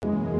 Thank you.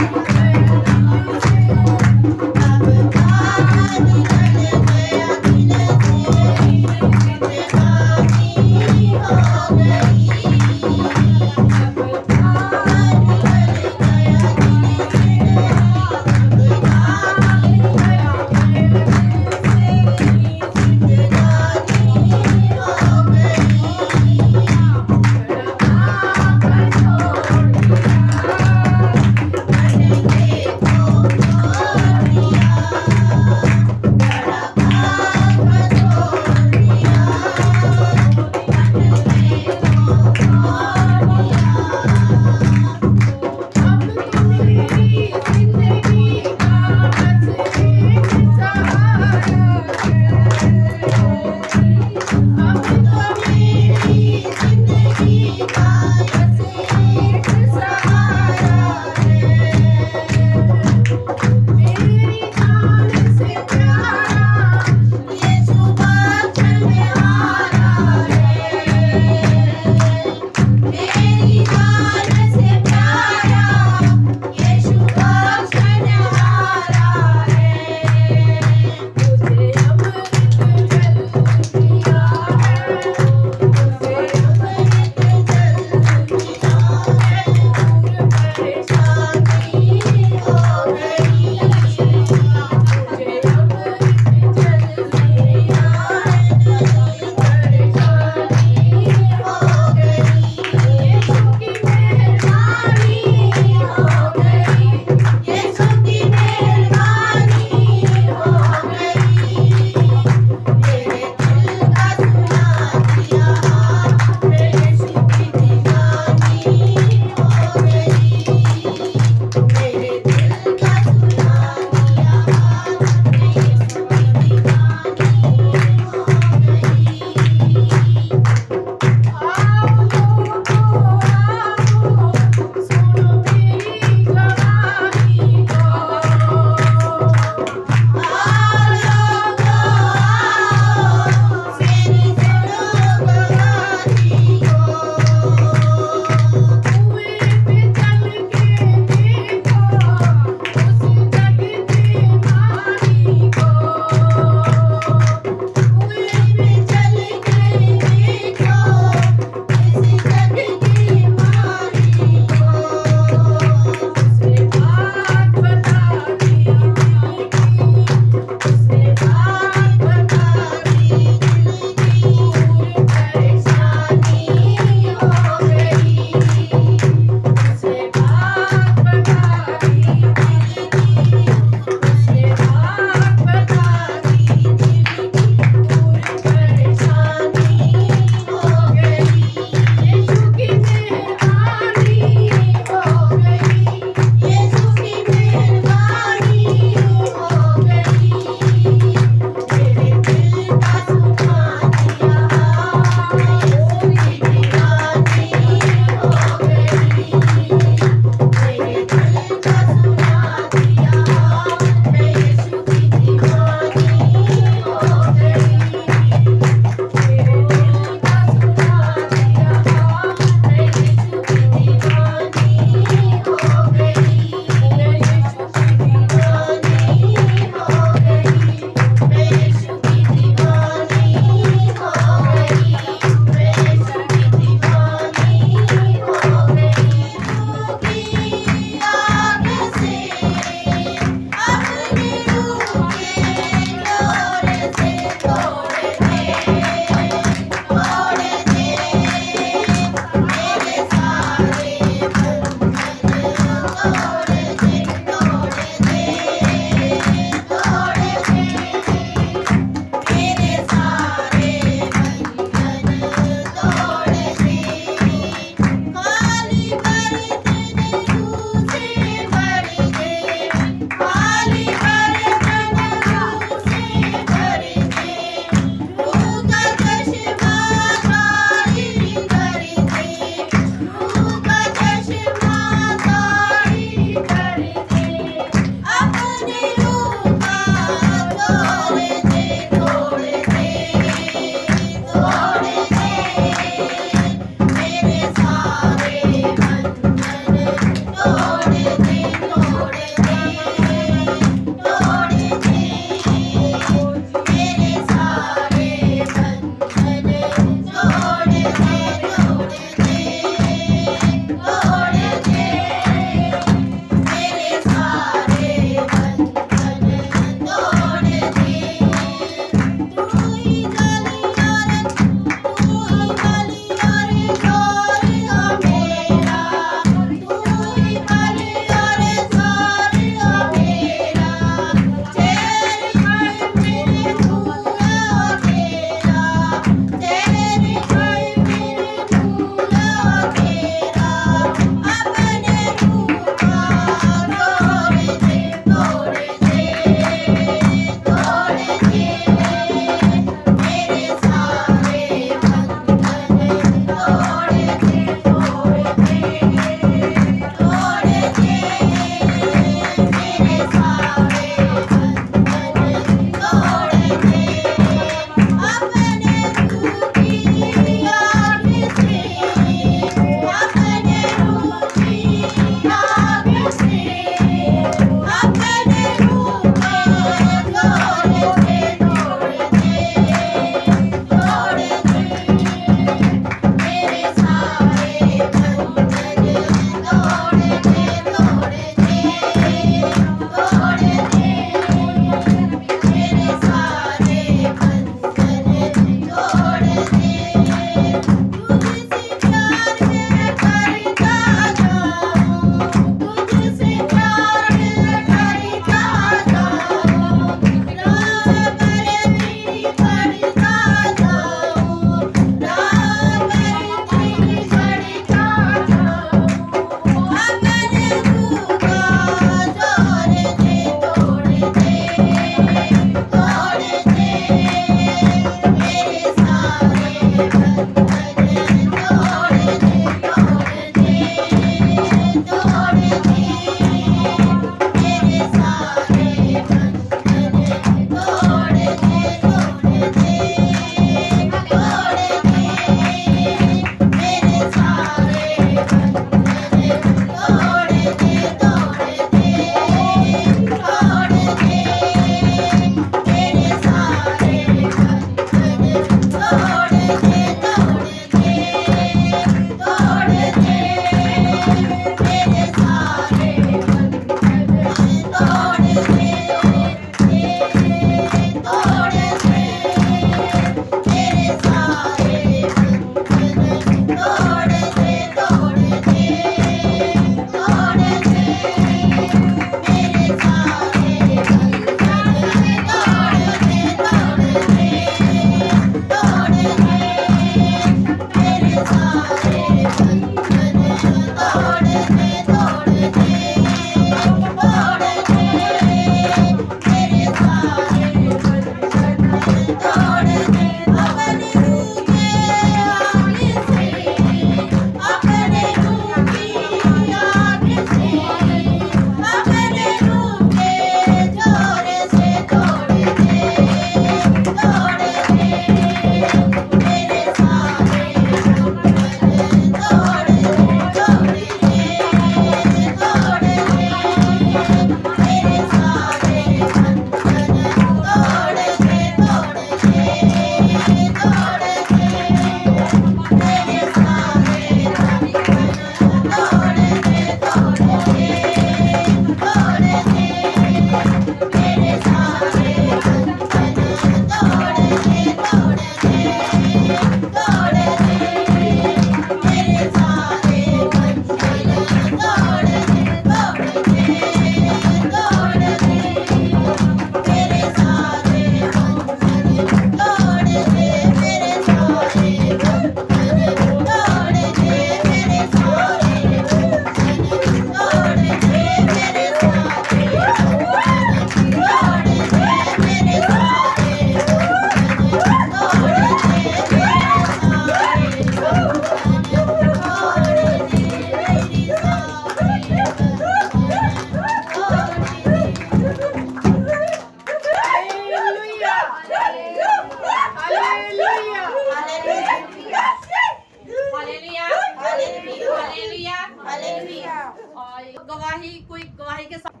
गवाही कोई गवाही के साथ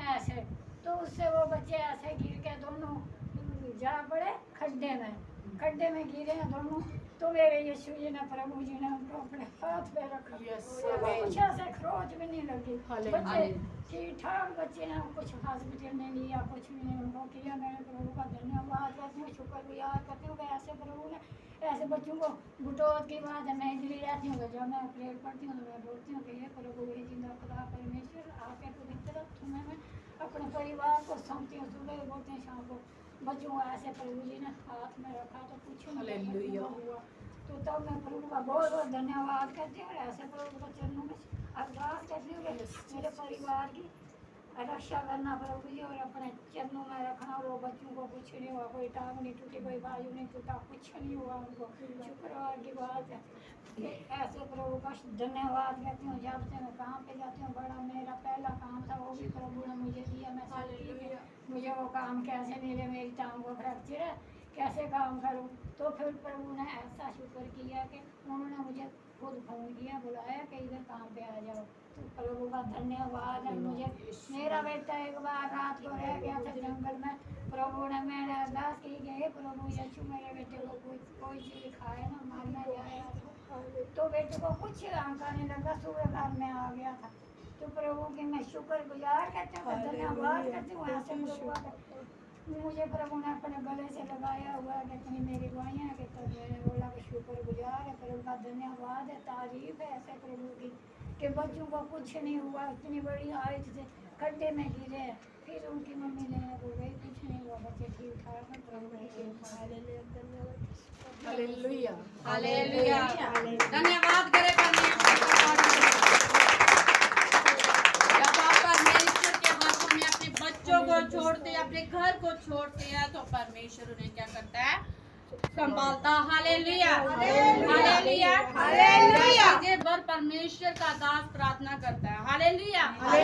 ऐसे तो उससे वो बच्चे ऐसे गिर के दोनों जा पड़े खड्डे में गिरे हैं दोनों। तो मेरे यीशु जी ने प्रभु जी ने उनको अपने हाथ पे रखा। कुछ ऐसे खरोच भी नहीं लगी। बच्चे ठीक ठाक बच्चे हैं, कुछ हॉस्पिटल में लिया, कुछ भी नहीं उनको किया। मैंने प्रभु का धन्यवाद करती हूँ, शुक्रगुजार करती हूँ कि ऐसे प्रभु ने ऐसे बच्चों को बुटोत की बात है। मैं इधर रहती हूँ, जब मैं प्रेयर पढ़ती हूँ तो मैं बोलती हूँ कि ये प्रभु ये जिंदा खुदा परमेश्वर आपके पवित्र तुम्हें मैं अपने परिवार को सौंपती हूँ। सुबह बोलते हैं शाम को बच्चों को ऐसे प्रभु जी ने हाथ में रखा तो कुछ नहीं हुआ। तो तब मैं प्रभु का बहुत बहुत धन्यवाद करती हूँ। ऐसे प्रभु के चरणों में अरदास करती हूँ कि मेरे परिवार की रक्षा करना प्रभु जी, और अपने चरणों में रखना। वो बच्चों को कुछ नहीं हुआ, कोई टांग नहीं टूटी, कोई बाजू नहीं टूटा, कुछ नहीं हुआ उनको। शुक्रवार की बात है। ऐसे प्रभु का धन्यवाद करती हूँ। जब से मैं काम पे जाती हूँ, बड़ा मेरा पहला काम था, वो भी प्रभु ने मुझे दिया। मैं सोचती मुझे वो काम कैसे मिले, मेरी टांग को फ्रैक्चर है, कैसे काम करूँ। तो फिर प्रभु ने ऐसा शुक्र किया कि उन्होंने मुझे खुद फोन किया, बुलाया कि इधर काम पे आ जाओ। तो प्रभु का धन्यवाद है। मुझे मेरा बेटा एक बार रात को रह गया था जंगल में। प्रभु ने मैंने अरदास की कि हे प्रभु यीशु मेरे बेटे को कोई चीज़ खाए ना, मारना जाए। तो बेटे को कुछ आंका नहीं लगा, सुबह घर में आ गया था। तो प्रभु की मैं शुक्र गुजार करती हूँ, धन्यवाद करती हूँ। ऐसे प्रभु मुझे प्रभु ने अपने गले से लगाया हुआ है कि इतनी मेरी दुआएं कि तब मैंने बोला कि शुक्र गुजार है, प्रभु का धन्यवाद है, तारीफ है ऐसे प्रभु की कि बच्चों को कुछ नहीं हुआ। इतनी बड़ी हाइट से खड्डे में गिरे, फिर उनकी मम्मी लेने को गई, कुछ नहीं हुआ, बच्चे ठीक ठाक है। प्रभु हालेलुया हालेलुया धन्यवाद करें जब आप परमेश्वर के हाथों में अपने बच्चों को छोड़ते हैं, अपने घर को छोड़ते हैं, तो परमेश्वर उन्हें क्या करता है? संभालता। Hallelujah hallelujah hallelujah. ये बर परमेश्वर का दास प्रार्थना करता है। हालेलुया। और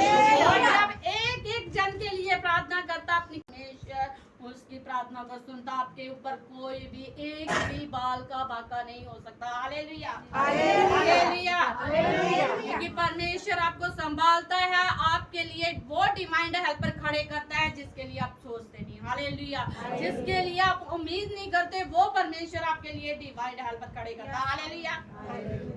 जब एक एक जन के लिए प्रार्थना करता अपनी परमेश्वर उसकी प्रार्थना को सुनता। आपके ऊपर कोई भी एक भी बाल का बाका नहीं हो सकता। Hallelujah hallelujah hallelujah. क्योंकि परमेश्वर आपको संभालता है, आपके लिए वो डिवाइन हेल्पर खड़े करता है जिसके लिए आप सोचते नहीं। हालेलुया। जिसके लिए आप उम्मीद नहीं करते वो परमेश्वर आपके लिए डिवाइन हेल्पर खड़े करता है। हालेलुया।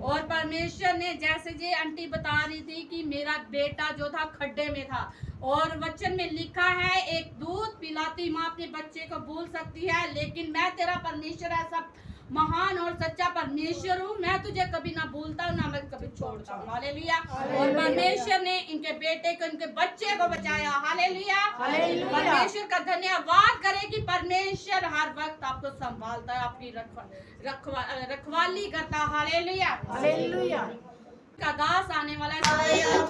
और परमेश्वर ने जैसे ये आंटी बता रही थी कि मेरा बेटा जो था खड्डे में था, और वचन में लिखा है एक दूध पिलाती माँ अपने बच्चे को भूल सकती है, लेकिन मैं तेरा परमेश्वर ऐसा महान और सच्चा परमेश्वर हूँ, मैं तुझे कभी ना भूलता हूँ ना मैं कभी छोड़ता हूँ। हालेलुया। और परमेश्वर ने इनके बेटे को, इनके बच्चे को बचाया। हालेलुया। परमेश्वर का धन्यवाद करें कि परमेश्वर हर वक्त आपको संभालता है, आपकी रखवाली करता। Hallelujah hallelujah. का दास आने वाला आया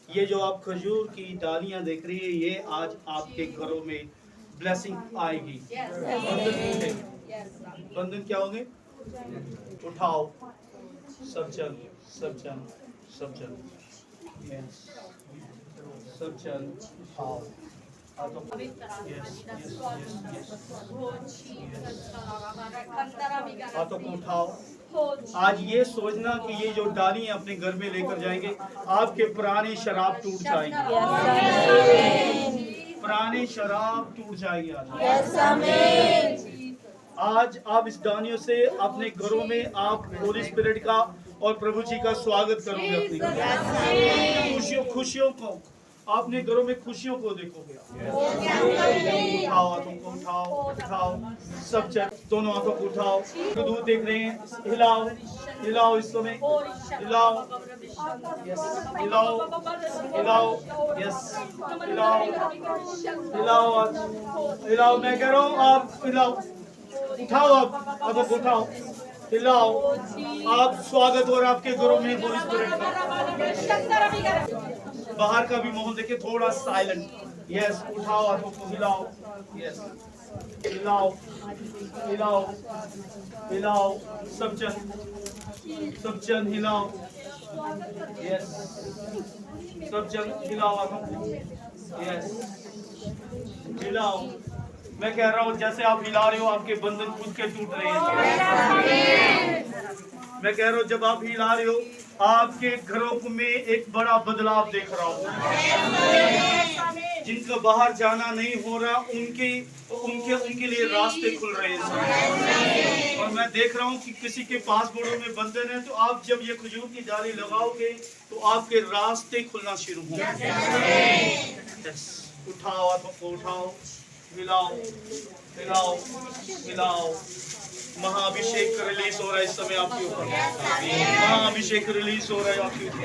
ये जो आप खजूर की डालियां देख रही है, ये आज आपके घरों में ब्लेसिंग आएगी। बंधन क्या होंगे? उठाओ, सब चल, सब चल, सब चल, यस, सब चल, उठाओ। हाथों को उठाओ। आज ये सोचना कि ये जो डाली अपने घर में लेकर जाएंगे, आपके पुरानी शराब टूट जाएगी, पुरानी शराब टूट जाएगी। आज आप इस डालियों से अपने घरों में आप होली स्पिरिट का और प्रभु जी का स्वागत करोगे। अपनी खुशियों को आपने घरों में खुशियों को देखोगे। उठाओ, हाथों को उठाओ, उठाओ, सब चल, दोनों हाथों को उठाओ। दूध देख रहे हैं, हिलाओ, हिलाओ, इस समय हिलाओ, हिलाओ, हिलाओ, यस, हिलाओ, हिलाओ, हिलाओ। मैं कह रहा हूँ आप हिलाओ, उठाओ, आप हाथों को उठाओ, हिलाओ। आप स्वागत और आपके घरों में होली स्पिरिट का। बाहर का भी माहौल देखिए, थोड़ा साइलेंट। यस, उठाओ, हाथों को हिलाओ, यस, हिलाओ, हिलाओ, हिलाओ, सब जन हिलाओ, यस, सब जन हिलाओ हाथों को, यस, हिलाओ। मैं कह रहा हूँ जैसे आप हिला रहे हो, आपके बंधन खुद के टूट रहे हैं। मैं कह रहा हूँ जब आप हिला रहे हो, आपके घरों में एक बड़ा बदलाव देख रहा हूँ। जिनका बाहर जाना नहीं हो रहा, उनके लिए रास्ते खुल रहे हैं। और मैं देख रहा हूँ कि किसी के पास बड़ों में बंधन है, तो आप जब ये खजूर की डाली लगाओगे तो आपके रास्ते खुलना शुरू होंगे। उठाओ, हाथों को उठाओ, हिलाओ, हिलाओ, हिलाओ। महाअभिषेक रिलीज हो रहा है इस समय आपके ऊपर। महाअभिषेक रिलीज हो रहा है आपके ऊपर।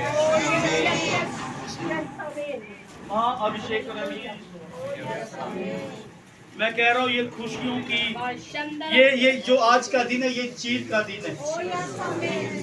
महाअभिषेक रिलीज। मैं कह रहा हूँ ये खुशियों की, ये जो आज का दिन है, ये जीत का दिन है।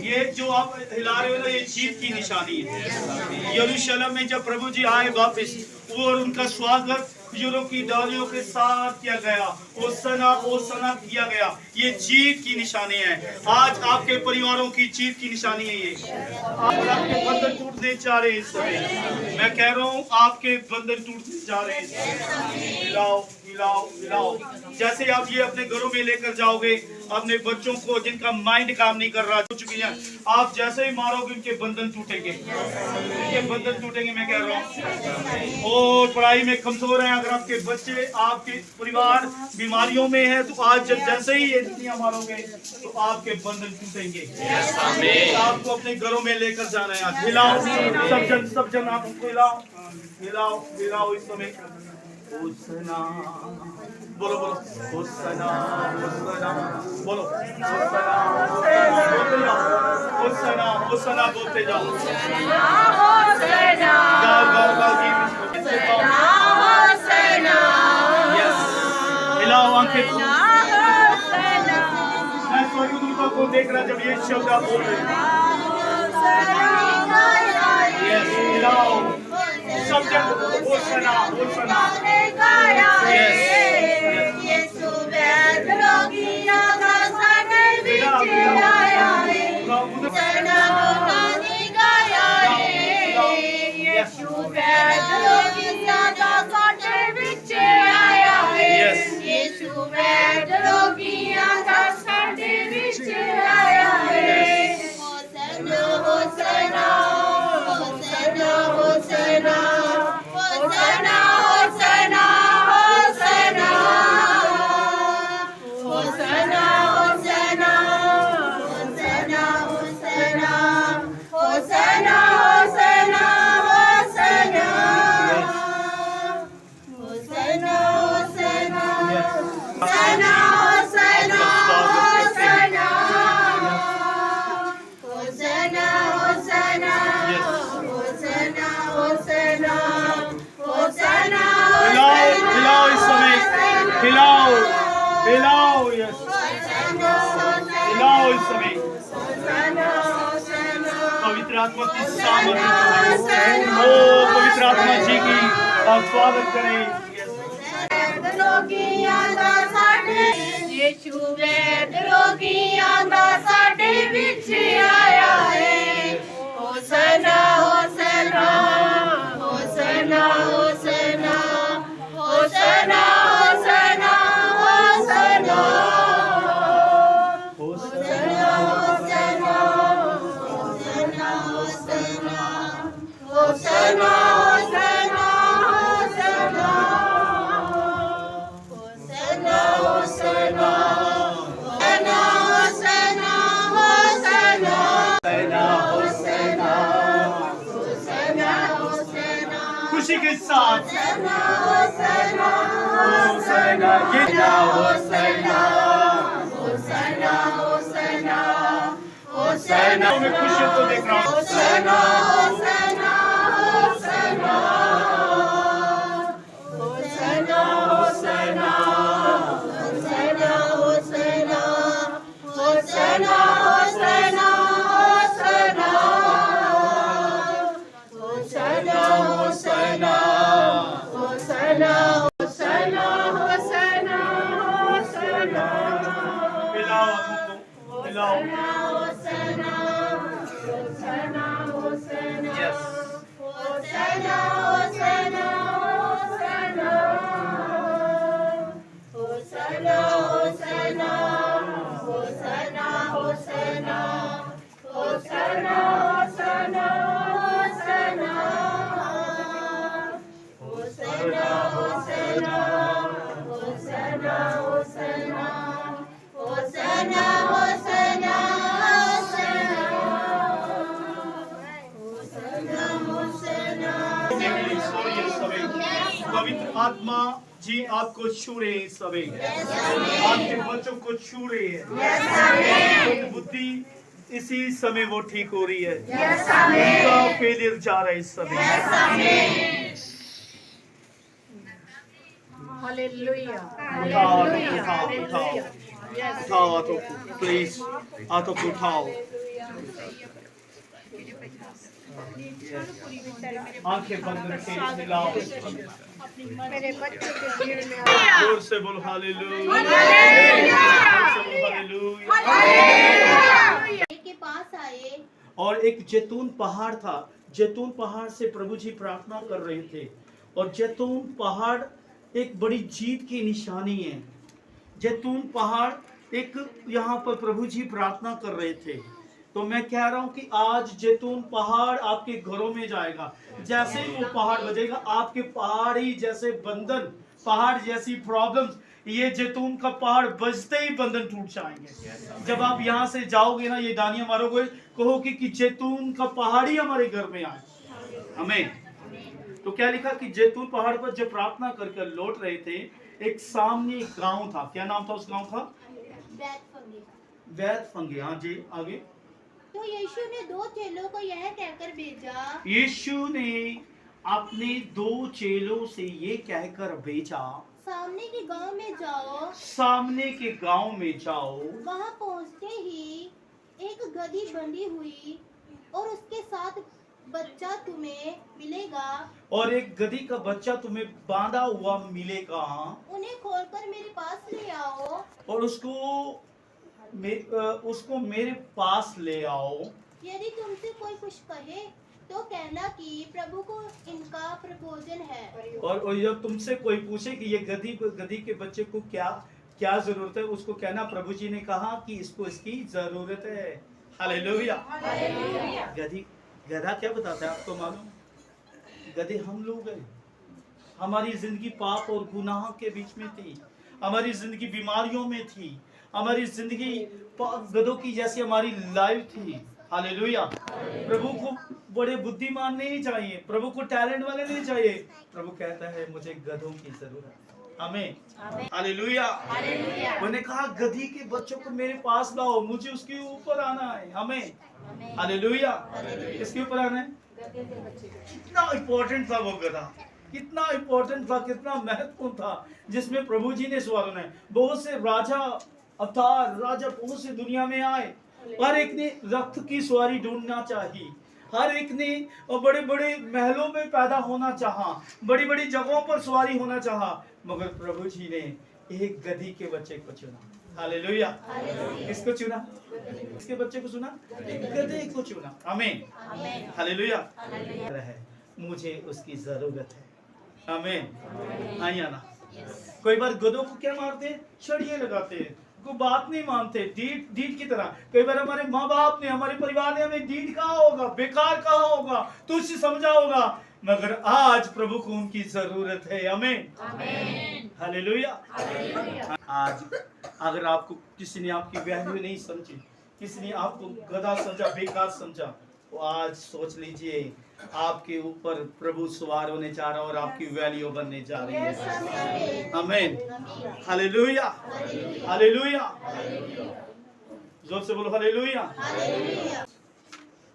ये जो आप हिला रहे हो ना, ये जीत की निशानी है। यरूशलेम में जब प्रभु जी आए वापस, और उनका स्वागत खजूरों की डालियों के साथ किया गया, ओसना किया गया। ये जीत की निशानी है। आज आपके परिवारों की जीत की निशानी है। ये आपके बंधन टूटने जा रहे हैं इस समय। मैं कह रहा हूँ आपके बंधन टूटने जा रहे हैं। हिलाओ, हिलाओ, हिलाओ। जैसे आप ये अपने घरों में लेकर जाओगे, अपने बच्चों को जिनका माइंड काम नहीं कर रहा, चुकी है, आप जैसे ही मारोगे उनके बंधन टूटेंगे, उनके बंधन टूटेंगे। मैं कह रहा हूँ। और पढ़ाई में कमजोर हैं, अगर आपके बच्चे, आपके परिवार बीमारियों में है, तो आज जब जैसे ही ये दुनिया मारोगे तो आपके बंधन टूटेंगे। आपको अपने घरों में लेकर जाना है। आज हिलाओ, सब जन आप उनको हिलाओ, हिलाओ, हिलाओ इस समय। होसना, बोलो, बोलो, होसना, होसना, बोलो, होसना, होसना, होसना बोलते जाओ। गाओ, गाओ, गाओ गीत। यस, हिलाओ आंखें। मैं स्वर्गदूतों को देख रहा जब ये शब्द आप बोल रहे हैं। यस, हिलाओ, सब जन होसना, होसना। आत्मा की सामर्थ्य ओ पवित्र आत्मा जी की आप स्वागत करें। यीशु वैद रोगियां दा साडे विच आया है। होसना होसना होसना होसना होसना होसना होसना होसना होसना होसना खुशी के साथ मैं खुशियों को देख रहा हूँ। पवित्र आत्मा जी आपको छू रहे हैं सभी, आपके बच्चों को छू रहे हैं। बुद्धि इसी समय वो ठीक हो रही है, उनका फेलियर जा रहा है इस समय। उठाओ हाथों को, प्लीज हाथों को उठाओ। आंखें बंद रखें, मिलाओ। मेरे बच्चे के भीड़ में जोर से बोलो हालेलुया। के पास आए और एक जैतून पहाड़ था। जैतून पहाड़ से प्रभु जी प्रार्थना कर रहे थे, और जैतून पहाड़ एक बड़ी जीत की निशानी है। जैतून पहाड़ एक यहाँ पर प्रभु जी प्रार्थना कर रहे थे। तो मैं कह रहा हूँ कि आज जैतून पहाड़ आपके घरों में जाएगा। जैसे ही वो पहाड़ बजेगा, आपके पहाड़ी जैसे बंधन, पहाड़ जैसी प्रॉब्लम्स, ये जैतून का पहाड़ बजते ही बंधन टूट जाएंगे। जब आप यहाँ से जाओगे ना, ये दानियां मारोगे, कहोगे कि जैतून का पहाड़ ही हमारे घर में आए। हमें तो क्या लिखा कि जैतून पहाड़ पर जब प्रार्थना करके लौट रहे थे, एक सामने एक गांव था। क्या नाम था उस गांव का? बैतफगे। हाँ जी, आगे। तो यीशु ने 2 चेलों को यह कहकर भेजा। यीशु ने अपने 2 चेलों से ये कहकर भेजा, सामने के गांव में जाओ। सामने के गांव में जाओ। वहां पहुंचते ही एक गधी बंधी हुई और उसके साथ बच्चा तुम्हें मिलेगा। और एक गधी का बच्चा तुम्हें बांधा हुआ मिलेगा। उन्हें खोलकर मेरे पास ले आओ। और उसको मेरे पास ले आओ। यदि तुमसे कोई कुछ कहे तो कहना कि प्रभु को इनका प्रयोजन है। और जब तुमसे कोई पूछे कि ये गधी के बच्चे को क्या जरूरत है, उसको कहना प्रभु जी ने कहा कि इसको इसकी जरूरत है। हालेलुया। गधा क्या बताता है आपको मालूम? गधे हम लोग हैं। हमारी जिंदगी पाप और गुनाह के बीच में थी, हमारी जिंदगी बीमारियों में थी, हमारी जिंदगी गधों की जैसी हमारी लाइफ थी। हालेलुया। प्रभु को बड़े बुद्धिमान नहीं चाहिए, प्रभु को टैलेंट वाले नहीं चाहिए। प्रभु कहता है मुझे गधों की जरूरत है। हमें हालेलुया। मैंने कहा गधी के बच्चों को मेरे पास लाओ, मुझे उसके ऊपर आना है। हमें हालेलुया। किसके ऊपर आना है? कितना इम्पोर्टेंट था वो गधा, कितना इम्पोर्टेंट था, कितना महत्वपूर्ण था, जिसमें प्रभु जी ने सवाल है। बहुत से राजा अवतार, राजा बहुत से दुनिया में आए, हर एक ने रथ की सवारी ढूंढना चाहिए, हर एक ने बड़े बड़े महलों में पैदा होना चाहा, बड़ी बड़ी जगहों पर सवारी होना चाहा, मगर प्रभु जी ने एक गधी के बच्चे को चुना। हालेलुया। किसको चुना? किसके बच्चे को चुना? गधे को चुना। आमीन। हालेलुया। मुझे उसकी जरूरत है। आमीन। आइए ना। कोई बार गधों को क्या मारते हैं? छड़ियां लगाते हैं, को बात नहीं मानते, डीट की तरह। कई बार हमारे माँ बाप ने, हमारे परिवार ने हमें डीट कहा होगा, बेकार कहा होगा, तुझसे समझा होगा, मगर आज प्रभु को उनकी जरूरत है। आमीन। हालेलुया। आज अगर आपको किसी ने आपकी वैल्यू नहीं समझी, किसी ने आपको गधा समझा, बेकार समझा, तो आज सोच लीजिए आपके ऊपर प्रभु सवार होने जा रहा है और आपकी वैल्यू बनने जा रही है। आमीन। हालेलुया। हालेलुया। जोर से बोलो हालेलुया।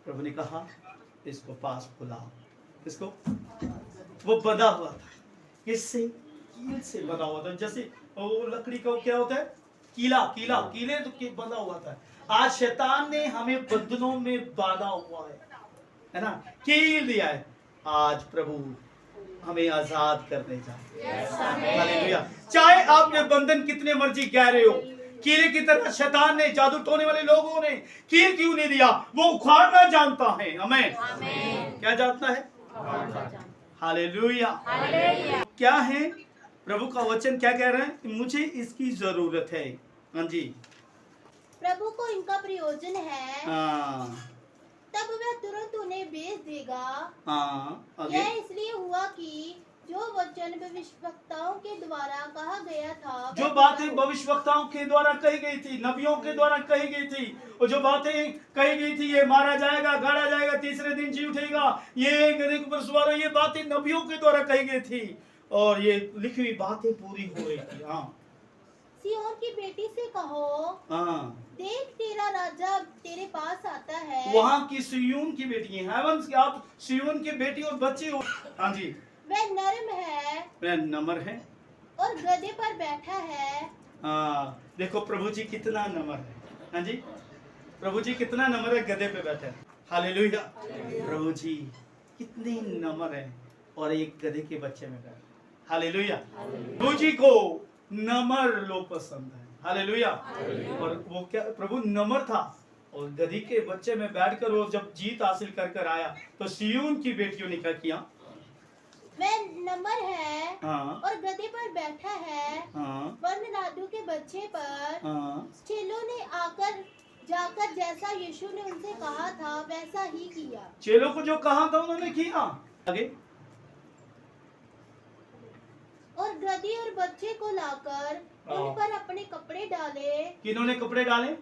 प्रभु ने कहा इसको पास बुलाओ। इसको, वो बंधा हुआ था, किससे? कील से बंधा हुआ था। जैसे वो लकड़ी का क्या होता है? कीले तो बंधा हुआ था। आज शैतान ने हमें बंधनों में बांधा हुआ है ना, कील दिया है। आज प्रभु हमें आजाद करने जा रहे हैं। हालेलुया। चाहे आपके बंधन कितने मर्जी गहरे हो, कीले की तरह शैतान ने, जादू टोने वाले लोगों ने कील क्यों नहीं दिया? वो उखाड़ना जानता है। आमीन। क्या जानता है? हालेलुया। क्या है? प्रभु का वचन क्या कह रहा है? मुझे इसकी जरूरत है। हाँ जी, प्रभु को इनका प्रयोजन है, हाँ, तब वह तुरंत उन्हें बेच देगा। हाँ, आगे। यह इसलिए हुआ कि जो वचन भविष्यवक्ताओं के द्वारा कहा गया था, जो बातें भविष्यवक्ताओं के द्वारा कही गई थी, नबियों के द्वारा कही गई थी, और जो बातें कही गई थी, ये मारा जाएगा, गाड़ा जाएगा, तीसरे दिन जी उठेगा, ये गधे के ऊपर सवार हो, ये बातें नबियों के द्वारा कही गई थी और ये लिखी हुई बातें पूरी हो रही थी। हाँ, सिय्योन की बेटी से कहो, हाँ, देख तेरा राजा तेरे पास आता है। वहाँ की सिय्योन की बेटी है, हेवंस की, आप सिय्योन की बेटी और बच्चे हो। हाँ जी, वह नर्म है, वह नम्र है और गधे पर बैठा है। हाँ, देखो प्रभु जी कितना नम्र है। हाँ जी, प्रभु जी कितना नम्र है, गधे पे बैठे हैं। हालेलुया। प्रभु जी कितने नम्र है और एक गधे के बच्चे में बैठे। हालेलुया। प्रभु जी को नम्र लोग पसंद है। हालेलुया। और वो क्या, प्रभु नम्र था और गधी के बच्चे में बैठकर वो जब जीत हासिल कर कर आया तो सिय्योन की बेटियों ने क्या किया? वह नम्र है, हाँ, और गधे पर बैठा है। हाँ, वरनादू के बच्चे पर हाँ, चेलों ने आकर जाकर जैसा यीशु ने उनसे कहा था वैसा ही किया। चेलों को जो कहा था उन्होंने किया। आगे, और गधी और बच्चे को लाकर उन पर अपने कपड़े डाले। किन्होंने कपड़े डाले?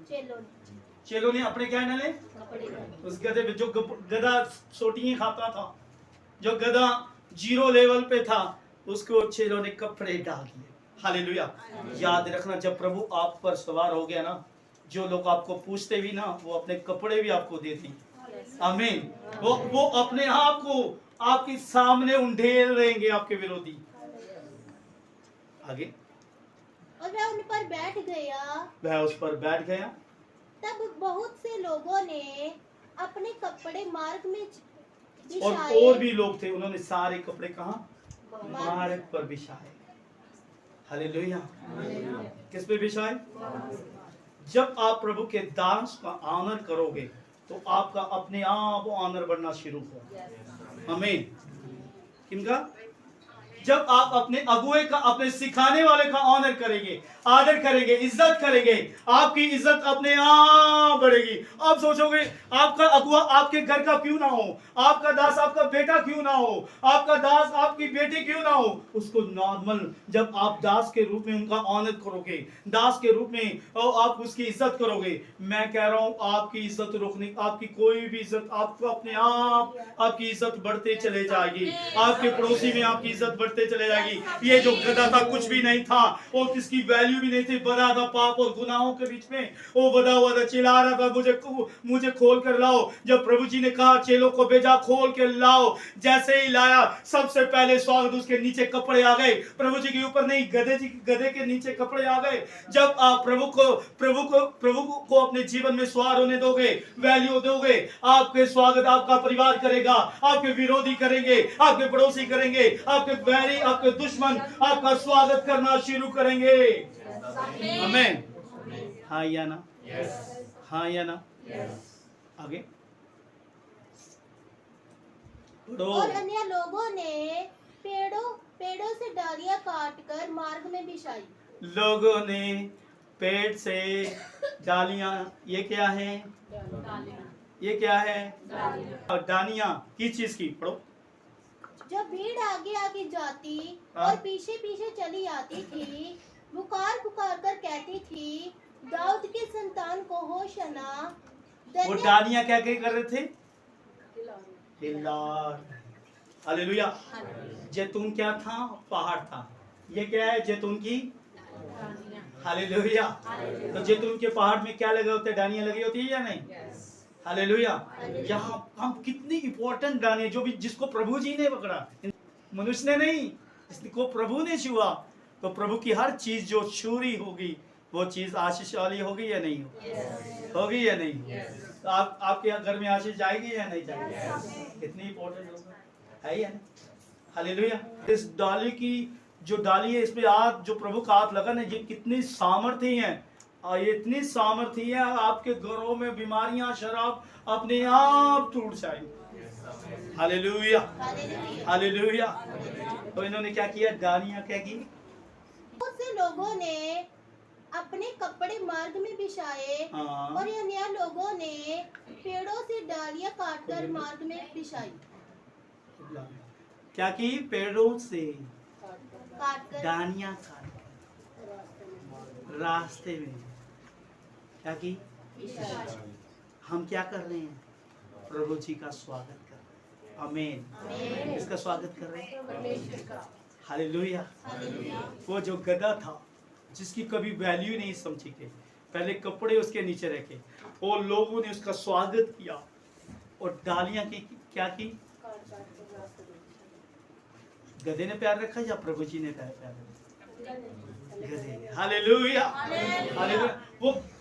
चेलों ने चेलों ने अपने क्या डाले? कपड़े डाले। उस गधे पे, जो गधा सोटियां खाता था, जो गधा जीरो लेवल पे था, उसको चेलों ने कपड़े डाल दिए। हालेलुया। याद रखना, जब प्रभु आप पर सवार हो गया ना, जो लोग आपको पूछते भी ना, वो अपने कपड़े भी आपको देती। आमीन। वो अपने आप को आपके सामने उंडेल देंगे, आपके विरोधी। आगे, और वह उन पर बैठ गया। वह उस पर बैठ गया। तब बहुत से लोगों ने अपने कपड़े मार्ग में और भी लोग थे, उन्होंने सारे कपड़े कहाँ? मार्ग पर बिछाए। हालेलुया। किस पे बिछाए? जब आप प्रभु के दास का ऑनर करोगे तो आपका अपने आप ऑनर बढ़ना शुरू हो। आमीन। किनका? जब आप अपने अगुए का, अपने सिखाने वाले का ऑनर करेंगे, आदर करेंगे, इज्जत करेंगे, आपकी इज्जत अपने आप बढ़ेगी। आप सोचोगे आपका अगुआ आपके घर का क्यों ना हो, आपका दास आपका बेटा क्यों ना हो, आपका दास आपकी बेटी क्यों ना हो, उसको नॉर्मल, जब आप दास के रूप में उनका ऑनर करोगे, दास के रूप में आप उसकी इज्जत करोगे, मैं कह रहा हूं आपकी इज्जत रोकने, आपकी कोई भी इज्जत, आपको अपने आप आपकी इज्जत बढ़ते चले जाएगी। आपके पड़ोसी में आपकी इज्जत बढ़ बढ़ते चले जाएगी। ये जो गधा था कुछ भी नहीं था और किसकी वैल्यू भी नहीं थी, बधा था पाप और गुनाहों के बीच में, वो बधा हुआ था, चिल्ला रहा था मुझे खोल कर लाओ। जब प्रभु जी ने कहा चेलों को भेजा खोल के लाओ, जैसे ही लाया सबसे पहले स्वागत उसके नीचे कपड़े आ गए। प्रभु जी के ऊपर नहीं, गधे के नीचे कपड़े आ गए। जब आप प्रभु को अपने जीवन में सवार होने दोगे, वैल्यू दोगे, आपके स्वागत आपका परिवार करेगा, आपके विरोधी करेंगे, आपके पड़ोसी करेंगे, आपके बैरी, आपके दुश्मन आपका स्वागत करना शुरू करेंगे। आमीन। हाँ या ना? हाँ या ना? आगे और अन्य लोगों ने पेड़ों से डालियां काटकर मार्ग में बिछाई। लोगों ने पेड़ से डालियां, ये क्या है? ये क्या है? डालियां किस चीज की? पढ़ो। जब भीड़ आगे आगे जाती हाँ। और पीछे पीछे चली आती थी, पुकार पुकार कर कहती थी, दाऊद के संतान को होशाना। वो डालियां क्या क्या कर रहे थे? हालेलुया। जैतून क्या था? पहाड़ था। ये क्या है? जैतून की। हालेलुया। तो जैतून के पहाड़ में क्या लगे होते? डालियां लगी होती है या नहीं? हालेलुया। यहाँ हम कितनी इंपॉर्टेंट डालियां, जो भी जिसको प्रभु जी ने पकड़ा, मनुष्य ने नहीं, जिसको प्रभु ने छुआ, तो प्रभु की हर चीज जो छुरी होगी वो चीज आशीष वाली होगी या नहीं होगी या नहीं? तो आपके घर में आशीष जाएगी या नहीं जाएगी? कितनी इंपॉर्टेंट है या नहीं? हालेलुया। इस डाली की जो डाली है, इसमें हाथ, जो प्रभु का हाथ लगा ना, ये कितनी सामर्थ्य है, ये इतनी सामर्थ्य है, आपके घरों में बीमारियां, शराब अपने आप टूट जाएंगी। Hallelujah, hallelujah. तो इन्होंने क्या किया? डालियां क्या की? बहुत से लोगों ने अपने कपड़े मार्ग में बिछाए और अन्य लोगों ने पेड़ों से डालियां काटकर मार्ग में बिछाई। क्या की? पेड़ों से काटकर डालियां काट रास्ते में क्या की? हम क्या कर रहे हैं? प्रभु जी का स्वागत कर रहे हैं। आमीन। इसका स्वागत कर रहे हैं। हालेलुया। वो जो गधा था जिसकी कभी वैल्यू नहीं समझी के, पहले कपड़े उसके नीचे रखे, और लोगों ने उसका स्वागत किया और डालियां की क्या की? गधे ने प्यार रखा या प्रभु जी ने प्यार रखा? गधे। Hallelujah, hallelujah.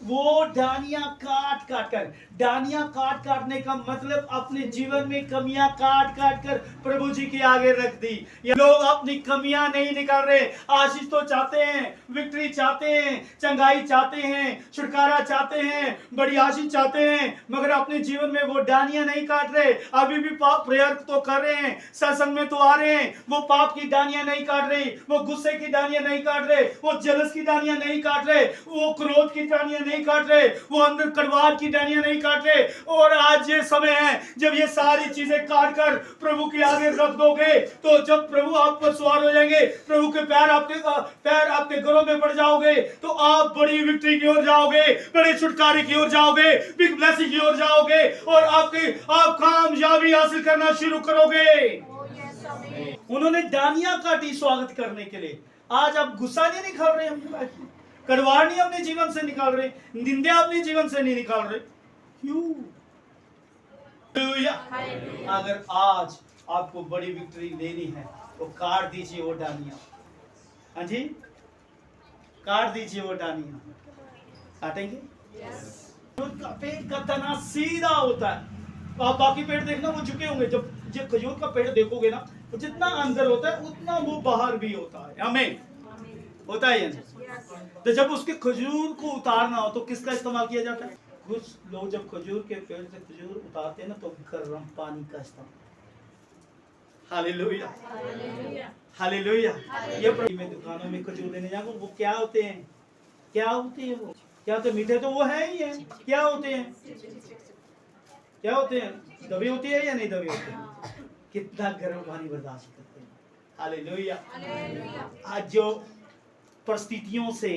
वो डालियां काट कर, डालियां काटने का मतलब अपने जीवन में कमियां काट कर प्रभु जी के आगे रख दी। ये लोग अपनी कमियां नहीं निकाल रहे, आशीष तो चाहते हैं, विक्ट्री चाहते हैं, चंगाई चाहते हैं, छुटकारा चाहते हैं, बड़ी आशीष चाहते हैं, मगर अपने जीवन में वो डालियां नहीं काट रहे। अभी भी पाप प्रयत्न तो कर रहे हैं, सत्संग में तो आ रहे हैं, वो पाप की डालियां नहीं काट रही, वो गुस्से की डालियां नहीं काट रहे, वो जलस की डालियां नहीं काट रहे, वो क्रोध की डालियां नहीं काट रहे, वो अंदर कड़वाहट की डालियां नहीं काट रहे। और आज ये समय है जब ये सारी चीजें काट कर प्रभु के आगे रख दोगे, तो जब प्रभु आप पर सवार हो जाएंगे, प्रभु के पैर आपके घरों में पड़ जाओगे, तो आप बड़ी विक्ट्री की ओर जाओगे, बड़े छुटकारे की ओर जाओगे, बिग ब्लेसिंग की ओर जाओगे, और आप कामयाबी हासिल करना शुरू करोगे। उन्होंने डालियां काटी स्वागत करने के लिए। आज आप गुस्सा नहीं निकाल रहे, हम कड़वाहट नहीं अपने जीवन से निकाल रहे, निंदा अपने जीवन से नहीं निकाल रहे। क्यों? अगर आज आपको बड़ी विक्ट्री लेनी है तो काट दीजिए वो डालियां। हाँ जी, काट दीजिए वो डालियां। काटेंगे? खजूर का पेड़ का तना सीधा होता है, तो आप बाकी पेड़ देखना वो झुके होंगे। जब खजूर का पेड़ देखोगे ना, तो जितना अंदर होता है उतना वो बाहर भी होता है। हमें होता है ये। तो जब उसके खजूर को उतारना हो तो किसका इस्तेमाल किया जाता है? कुछ लोग जब खजूर के पेड़ से खजूर उतारते हैं ना, तो गर्म पानी का इस्तेमाल। Hallelujah, hallelujah. ये मैं दुकानों में खजूर लेने जाऊंगा, वो क्या होते हैं? क्या होते हैं? वो क्या होते हैं? मीठे तो वो है ही है। क्या होते हैं? क्या होते हैं? दबे होती है या नहीं दबे होते हैं? कितना गर्म पानी बर्दाश्त करते हैं। हालेलुया। आज जो परिस्थितियों से,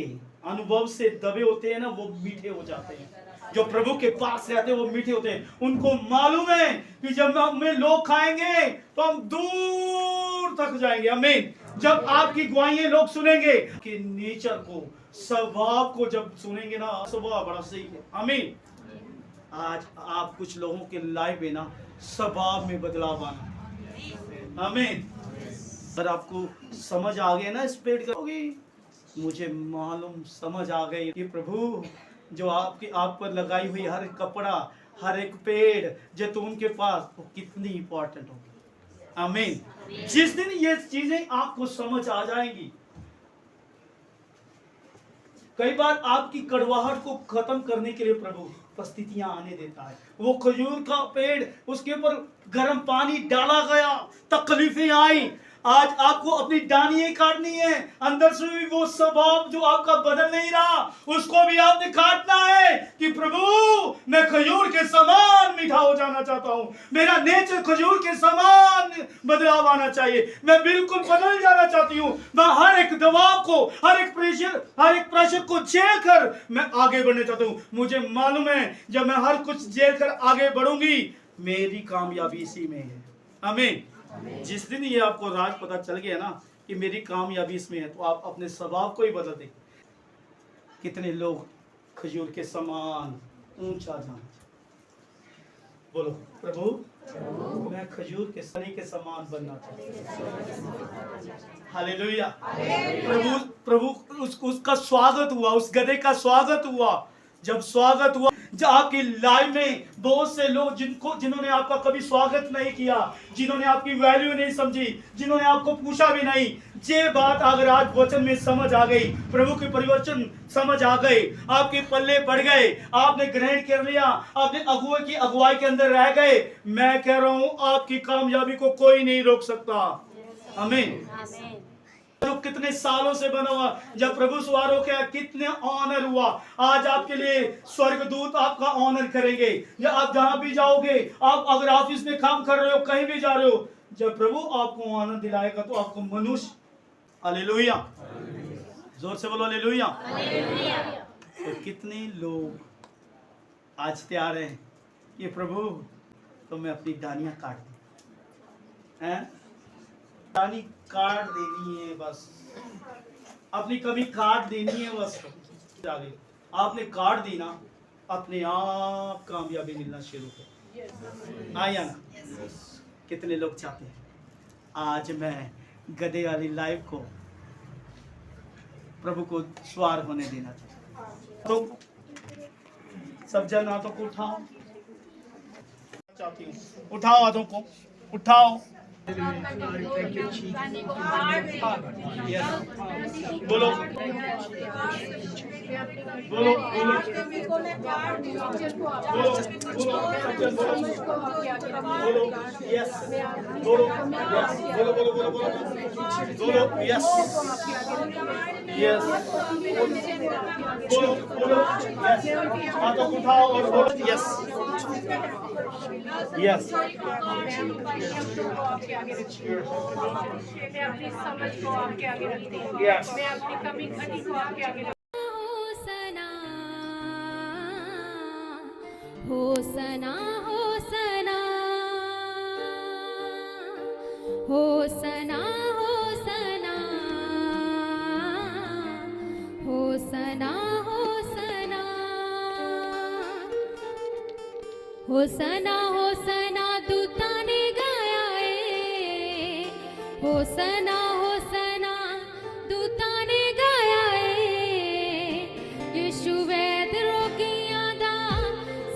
अनुभव से दबे होते हैं ना, वो मीठे हो जाते हैं। जो प्रभु के पास रहते हैं वो मीठे होते हैं। उनको मालूम है कि जब हमें लोग खाएंगे तो हम दूर जरूर थक जाएंगे। आमीन। जब आपकी गवाहियां लोग सुनेंगे कि नेचर को, स्वभाव को जब सुनेंगे ना, स्वभाव बड़ा सही है। आमीन। आज आप कुछ लोगों के लाइफ में ना स्वभाव में बदलाव आना। आमीन। अगर आपको समझ आ गया ना इस पेड़ का, मुझे मालूम समझ आ गई कि प्रभु जो आपकी आप पर लगाई हुई हर एक कपड़ा, हर एक पेड़ जैतून के पास, वो कितनी इंपॉर्टेंट होगी। आमीन। जिस दिन ये चीजें आपको समझ आ जाएंगी, कई बार आपकी कड़वाहट को खत्म करने के लिए प्रभु परिस्थितियां आने देता है। वो खजूर का पेड़, उसके ऊपर गर्म पानी डाला गया, तकलीफें आई, आज आपको अपनी डानियां काटनी है। अंदर से भी वो स्वभाव जो आपका बदल नहीं रहा, उसको भी आपने काटना है कि प्रभु मैं खजूर के समान मीठा हो जाना चाहता हूँ, मेरा नेचर खजूर के समान बदलाव आना चाहिए, मैं बिल्कुल बदल जाना चाहती हूँ। मैं हर एक दबाव को, हर एक प्रेशर को झेल कर मैं आगे बढ़ना चाहता हूँ। मुझे मालूम है जब मैं हर कुछ झेल कर आगे बढ़ूंगी, मेरी कामयाबी इसी में है। आमीन। जिस दिन ये आपको राज पता चल गया ना कि मेरी कामयाबी इसमें है, तो आप अपने स्वभाव को ही बदल दें। कितने लोग खजूर के समान ऊंचा जाना, बोलो प्रभु मैं खजूर के सनी के समान बनना चाहता हूं। हालेलुया। प्रभु उसका स्वागत हुआ, उस गधे का स्वागत हुआ। जब स्वागत हुआ, जब आपकी लाइफ में बहुत से लोग जिन्होंने आपका कभी स्वागत नहीं किया, जिन्होंने आपकी वैल्यू नहीं समझी, जिन्होंने आपको पूछा भी नहीं, ये बात अगर आज वचन में समझ आ गई, प्रभु के परिवर्तन समझ आ गए, आपके पल्ले बढ़ गए, आपने ग्रहण कर लिया, आपने अगुवाई की अगुवाई के अंदर रह गए, मैं कह रहा हूं आपकी कामयाबी को कोई नहीं रोक सकता। आमीन। जो कितने सालों से बना हुआ, जब प्रभु सवार होकर कितने ऑनर हुआ, आज आपके लिए स्वर्गदूत आपका ऑनर करेंगे। या आप जहां भी जाओगे, आप अगर ऑफिस में काम कर रहे हो, कहीं भी जा रहे हो, जब प्रभु आपको आनंद दिलाएगा तो आपको मनुष्य, हालेलुया, जोर से बोलो हालेलुया। तो कितने लोग आज तैयार हैं कि प्रभु तो मैं अपनी डानियां काट दूं, हैं? डानी काट देनी है बस, अपनी कमी काट देनी है बस। आपने काट दी ना, अपने आप कामयाबी मिलना शुरू हो आया ना। कितने लोग चाहते हैं आज मैं गधे वाली लाइफ को प्रभु को सवार होने देना चाहता। तो सब जन हाथों को उठाओ, चाहती हूँ उठाओ, हाथों को उठाओ। बोलो बोलो बोलो यस, बोलो बोलो बोलो बोलो बोलो यस यस, बोलो बोलो यस, हाथों को उठाओ और बोलो यस यस। मैं अपनी समझ को आपके आगे रखती हूँ, मैं अपनी कमी घटी को आपके आगे होसना होसना होसना होसना होसना होसना होसना होसना होसना दूता ने गाया है, होसना होसना दूता ने गाया है। यीशु वैद रोगियां दा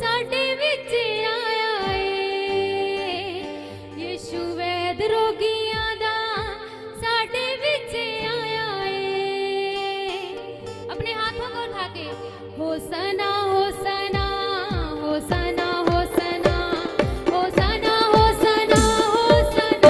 साडे विच आया है, यीशु वैद रोगियां दा साडे विच आया है। अपने हाथों को उठा के होसना होसना होसना होसना होसना होसना होसना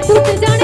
दूत जाने